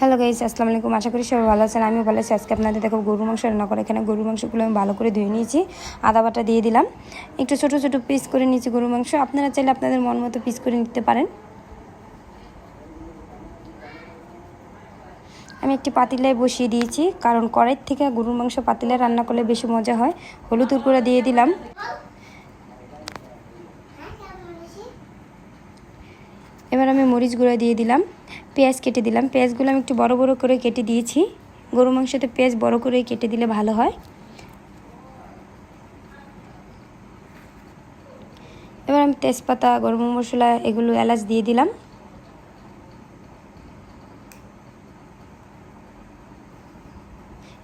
Hello guys, আসসালামু আলাইকুম। আশা করি সবাই ভালো আছেন। আমিও ভালো আছি। আজকে আপনাদের দেখো গরুর মাংস রান্না করে। এখানে গরুর মাংসগুলো আমি ভালো করে ধুয়ে নিয়েছি, আদা বাটা দিয়ে দিলাম, একটু ছোট ছোট পিস করে নিয়েছি গরুর মাংস। আপনারা চাইলে আপনাদের মন মতো পিস করে নিতে পারেন। আমি একটি পাতিলায় বসিয়ে দিয়েছি, কারণ কড়াইয়ের থেকে গরুর মাংস পাতিলায় রান্না করলে বেশি মজা হয়। হলুদ গুঁড়া দিয়ে দিলাম, এবার আমি মরিচ গুঁড়া দিয়ে দিলাম, পেঁয়াজ কেটে দিলাম। পেঁয়াজগুলো আমি একটু বড় বড় করে কেটে দিয়েছি। গরু মাংসতে পেঁয়াজ বড় করে কেটে দিলে ভালো হয়। এবার আমি তেজপাতা, গরম মশলা, এগুলো এলাচ দিয়ে দিলাম।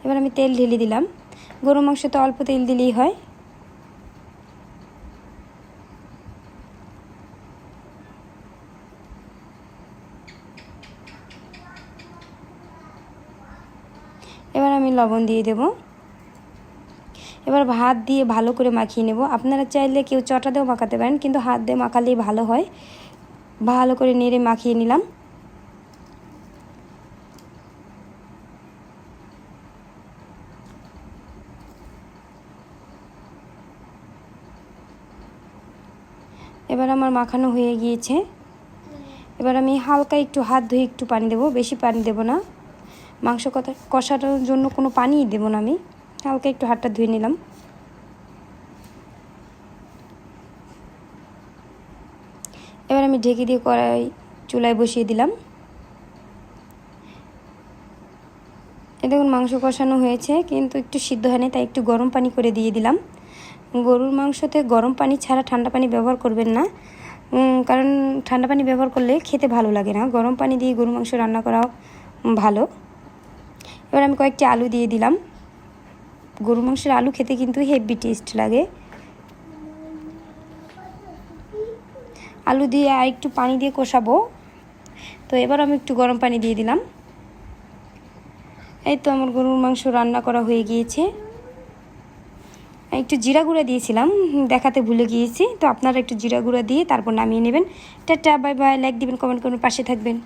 এবার আমি তেল ঢেলে দিলাম। গরু মাংসতে অল্প তেল দিলেই হয়। এবার আমি লবণ দিয়ে দেব। এবার হাত দিয়ে ভালো করে মাখিয়ে নেব। আপনারা চাইলে কেউ চটা দিয়েও মাখাতে পারেন, কিন্তু হাত দিয়ে মাখালেই ভালো হয়। ভালো করে নেড়ে মাখিয়ে নিলাম। এবার আমার মাখানো হয়ে গিয়েছে। এবার আমি হালকা একটু হাত ধুয়ে একটু পানি দেব, বেশি পানি দেব না। মাংস কষানোর জন্য কোনো পানিই দেব না। আমি হালকা একটু হাতটা ধুয়ে নিলাম। এবার আমি ঢেকে দিয়ে কড়াই চুলায় বসিয়ে দিলাম। দেখুন মাংস কষানো হয়েছে, কিন্তু একটু সিদ্ধ হয়নি, তাই একটু গরম পানি করে দিয়ে দিলাম। গরুর মাংসতে গরম পানি ছাড়া ঠান্ডা পানি ব্যবহার করবেন না, কারণ ঠান্ডা পানি ব্যবহার করলে খেতে ভালো লাগে না। গরম পানি দিয়ে গরুর মাংস রান্না করাও ভালো। এবার আমি কয়েকটি আলু দিয়ে দিলাম। গরুর মাংসের আলু খেতে কিন্তু হেভি টেস্ট লাগে। আলু দিয়ে আর একটু পানি দিয়ে কষাবো, তো এবার আমি একটু গরম পানি দিয়ে দিলাম। এই তো আমার গরুর মাংস রান্না করা হয়ে গিয়েছে। একটু জিরা গুঁড়া দিয়েছিলাম, দেখাতে ভুলে গিয়েছি। তো আপনারা একটু জিরা গুঁড়া দিয়ে তারপর নামিয়ে নেবেন। Tata, bye bye. লাইক দিবেন, কমেন্ট করবেন, পাশে থাকবেন।